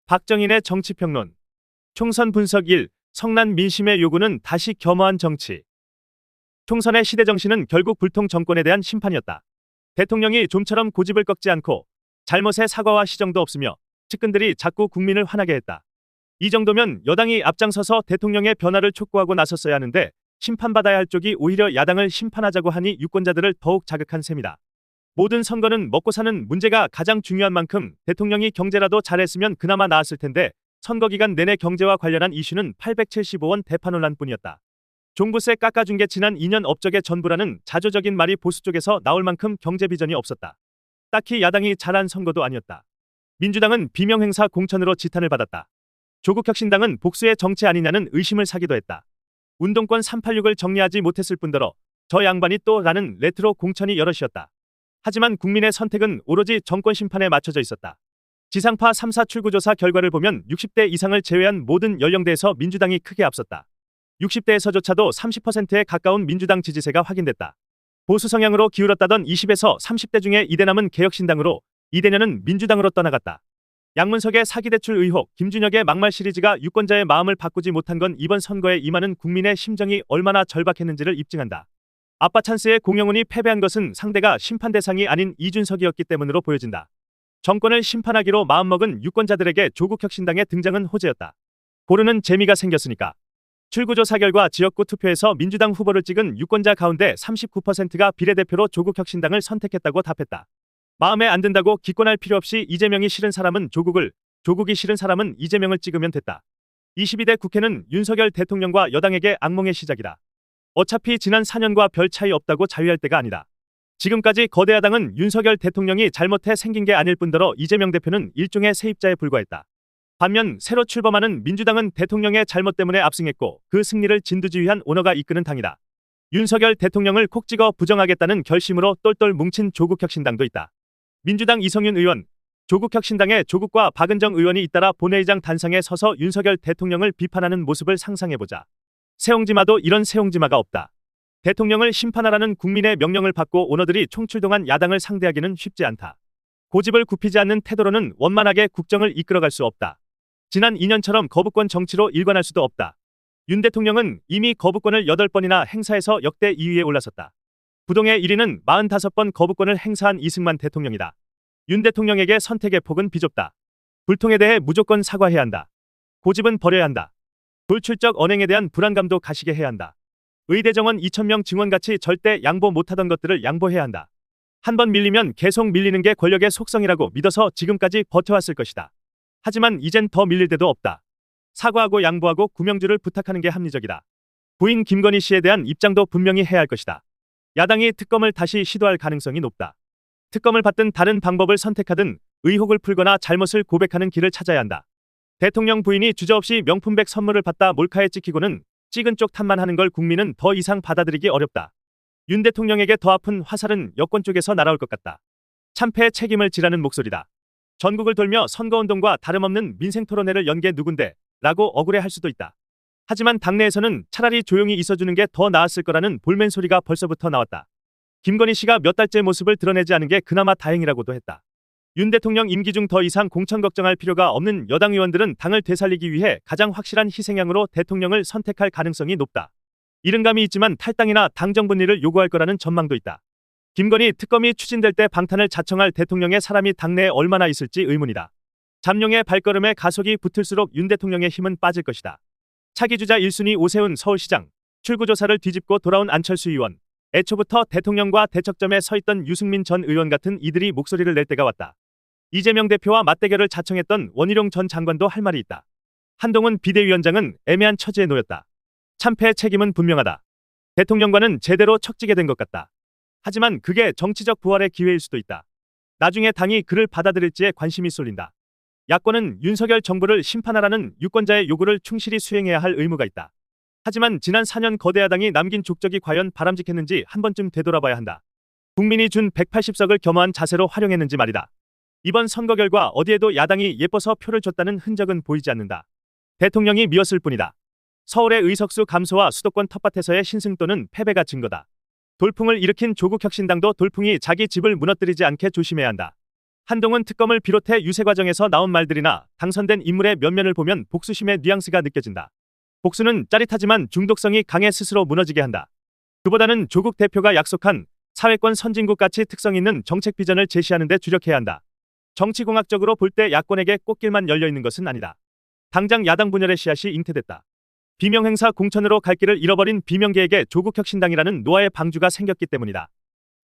박정인의 정치평론. 총선 분석 1. 성난 민심의 요구는 다시 겸허한 정치. 총선의 시대정신은 결국 불통 정권에 대한 심판이었다. 대통령이 좀처럼 고집을 꺾지 않고 잘못의 사과와 시정도 없으며 측근들이 자꾸 국민을 화나게 했다. 이 정도면 여당이 앞장서서 대통령의 변화를 촉구하고 나섰어야 하는데 심판받아야 할 쪽이 오히려 야당을 심판하자고 하니 유권자들을 더욱 자극한 셈이다. 모든 선거는 먹고 사는 문제가 가장 중요한 만큼 대통령이 경제라도 잘했으면 그나마 나았을 텐데 선거 기간 내내 경제와 관련한 이슈는 875원 대파 논란뿐이었다. 종부세 깎아준 게 지난 2년 업적의 전부라는 자조적인 말이 보수 쪽에서 나올 만큼 경제 비전이 없었다. 딱히 야당이 잘한 선거도 아니었다. 민주당은 비명행사 공천으로 지탄을 받았다. 조국혁신당은 복수의 정치 아니냐는 의심을 사기도 했다. 운동권 386을 정리하지 못했을 뿐더러 저 양반이 또 라는 레트로 공천이 여럿이었다. 하지만 국민의 선택은 오로지 정권 심판에 맞춰져 있었다. 지상파 3사 출구조사 결과를 보면 60대 이상을 제외한 모든 연령대에서 민주당이 크게 앞섰다. 60대에서조차도 30%에 가까운 민주당 지지세가 확인됐다. 보수 성향으로 기울었다던 20에서 30대 중에 이대남은 개혁신당으로, 이대녀는 민주당으로 떠나갔다. 양문석의 사기대출 의혹, 김준혁의 막말 시리즈가 유권자의 마음을 바꾸지 못한 건 이번 선거에 임하는 국민의 심정이 얼마나 절박했는지를 입증한다. 아빠 찬스의 공영훈이 패배한 것은 상대가 심판 대상이 아닌 이준석이었기 때문으로 보여진다. 정권을 심판하기로 마음먹은 유권자들에게 조국혁신당의 등장은 호재였다. 고르는 재미가 생겼으니까. 출구조사 결과 지역구 투표에서 민주당 후보를 찍은 유권자 가운데 39%가 비례대표로 조국혁신당을 선택했다고 답했다. 마음에 안 든다고 기권할 필요 없이 이재명이 싫은 사람은 조국을, 조국이 싫은 사람은 이재명을 찍으면 됐다. 22대 국회는 윤석열 대통령과 여당에게 악몽의 시작이다. 어차피 지난 4년과 별 차이 없다고 자유할 때가 아니다. 지금까지 거대 야당은 윤석열 대통령이 잘못해 생긴 게 아닐 뿐더러 이재명 대표는 일종의 세입자에 불과했다. 반면 새로 출범하는 민주당은 대통령의 잘못 때문에 압승했고 그 승리를 진두지휘한 오너가 이끄는 당이다. 윤석열 대통령을 콕 찍어 부정하겠다는 결심으로 똘똘 뭉친 조국혁신당도 있다. 민주당 이성윤 의원, 조국혁신당의 조국과 박은정 의원이 잇따라 본회의장 단상에 서서 윤석열 대통령을 비판하는 모습을 상상해보자. 세옹지마도 이런 세옹지마가 없다. 대통령을 심판하라는 국민의 명령을 받고 오너들이 총출동한 야당을 상대하기는 쉽지 않다. 고집을 굽히지 않는 태도로는 원만하게 국정을 이끌어갈 수 없다. 지난 2년처럼 거부권 정치로 일관할 수도 없다. 윤 대통령은 이미 거부권을 8번이나 행사해서 역대 2위에 올라섰다. 부동의 1위는 45번 거부권을 행사한 이승만 대통령이다. 윤 대통령에게 선택의 폭은 비좁다. 불통에 대해 무조건 사과해야 한다. 고집은 버려야 한다. 불출적 언행에 대한 불안감도 가시게 해야 한다. 의대 정원 2,000명 증원같이 절대 양보 못하던 것들을 양보해야 한다. 한 번 밀리면 계속 밀리는 게 권력의 속성이라고 믿어서 지금까지 버텨왔을 것이다. 하지만 이젠 더 밀릴 데도 없다. 사과하고 양보하고 구명주를 부탁하는 게 합리적이다. 부인 김건희 씨에 대한 입장도 분명히 해야 할 것이다. 야당이 특검을 다시 시도할 가능성이 높다. 특검을 받든 다른 방법을 선택하든 의혹을 풀거나 잘못을 고백하는 길을 찾아야 한다. 대통령 부인이 주저없이 명품백 선물을 받다 몰카에 찍히고는 찍은 쪽 탓만 하는 걸 국민은 더 이상 받아들이기 어렵다. 윤 대통령에게 더 아픈 화살은 여권 쪽에서 날아올 것 같다. 참패의 책임을 지라는 목소리다. 전국을 돌며 선거운동과 다름없는 민생토론회를 연 게 누군데? 라고 억울해할 수도 있다. 하지만 당내에서는 차라리 조용히 있어주는 게 더 나았을 거라는 볼멘 소리가 벌써부터 나왔다. 김건희 씨가 몇 달째 모습을 드러내지 않은 게 그나마 다행이라고도 했다. 윤 대통령 임기 중 더 이상 공천 걱정할 필요가 없는 여당 의원들은 당을 되살리기 위해 가장 확실한 희생양으로 대통령을 선택할 가능성이 높다. 이른감이 있지만 탈당이나 당정 분리를 요구할 거라는 전망도 있다. 김건희 특검이 추진될 때 방탄을 자청할 대통령의 사람이 당내에 얼마나 있을지 의문이다. 잠룡의 발걸음에 가속이 붙을수록 윤 대통령의 힘은 빠질 것이다. 차기주자 1순위 오세훈 서울시장, 출구조사를 뒤집고 돌아온 안철수 의원, 애초부터 대통령과 대척점에 서 있던 유승민 전 의원 같은 이들이 목소리를 낼 때가 왔다. 이재명 대표와 맞대결을 자청했던 원희룡 전 장관도 할 말이 있다. 한동훈 비대위원장은 애매한 처지에 놓였다. 참패의 책임은 분명하다. 대통령과는 제대로 척지게 된 것 같다. 하지만 그게 정치적 부활의 기회일 수도 있다. 나중에 당이 그를 받아들일지에 관심이 쏠린다. 야권은 윤석열 정부를 심판하라는 유권자의 요구를 충실히 수행해야 할 의무가 있다. 하지만 지난 4년 거대 야당이 남긴 족적이 과연 바람직했는지 한 번쯤 되돌아봐야 한다. 국민이 준 180석을 겸허한 자세로 활용했는지 말이다. 이번 선거 결과 어디에도 야당이 예뻐서 표를 줬다는 흔적은 보이지 않는다. 대통령이 미웠을 뿐이다. 서울의 의석수 감소와 수도권 텃밭에서의 신승 또는 패배가 증거다. 돌풍을 일으킨 조국혁신당도 돌풍이 자기 집을 무너뜨리지 않게 조심해야 한다. 한동훈 특검을 비롯해 유세 과정에서 나온 말들이나 당선된 인물의 면면을 보면 복수심의 뉘앙스가 느껴진다. 복수는 짜릿하지만 중독성이 강해 스스로 무너지게 한다. 그보다는 조국 대표가 약속한 사회권 선진국같이 특성 있는 정책 비전을 제시하는 데 주력해야 한다. 정치공학적으로 볼 때 야권에게 꽃길만 열려 있는 것은 아니다. 당장 야당 분열의 씨앗이 잉태됐다. 비명행사 공천으로 갈 길을 잃어버린 비명계에게 조국혁신당이라는 노아의 방주가 생겼기 때문이다.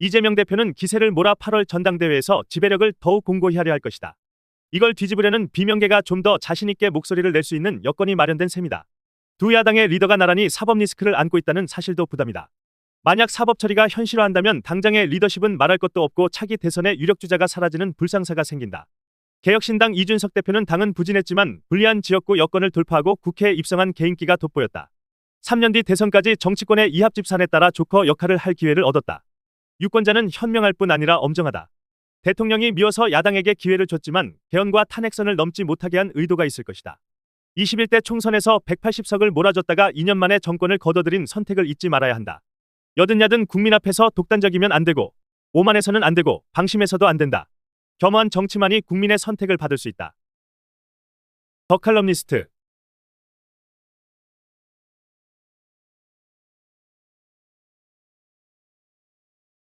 이재명 대표는 기세를 몰아 8월 전당대회에서 지배력을 더욱 공고히 하려 할 것이다. 이걸 뒤집으려는 비명계가 좀 더 자신있게 목소리를 낼 수 있는 여건이 마련된 셈이다. 두 야당의 리더가 나란히 사법 리스크를 안고 있다는 사실도 부담이다. 만약 사법 처리가 현실화한다면 당장의 리더십은 말할 것도 없고 차기 대선의 유력주자가 사라지는 불상사가 생긴다. 개혁신당 이준석 대표는 당은 부진했지만 불리한 지역구 여건을 돌파하고 국회에 입성한 개인기가 돋보였다. 3년 뒤 대선까지 정치권의 이합집산에 따라 조커 역할을 할 기회를 얻었다. 유권자는 현명할 뿐 아니라 엄정하다. 대통령이 미워서 야당에게 기회를 줬지만 개헌과 탄핵선을 넘지 못하게 한 의도가 있을 것이다. 21대 총선에서 180석을 몰아줬다가 2년 만에 정권을 거둬들인 선택을 잊지 말아야 한다. 여든야든 국민 앞에서 독단적이면 안 되고 오만해서는 안 되고 방심해서도 안 된다. 겸허한 정치만이 국민의 선택을 받을 수 있다. 더 칼럼니스트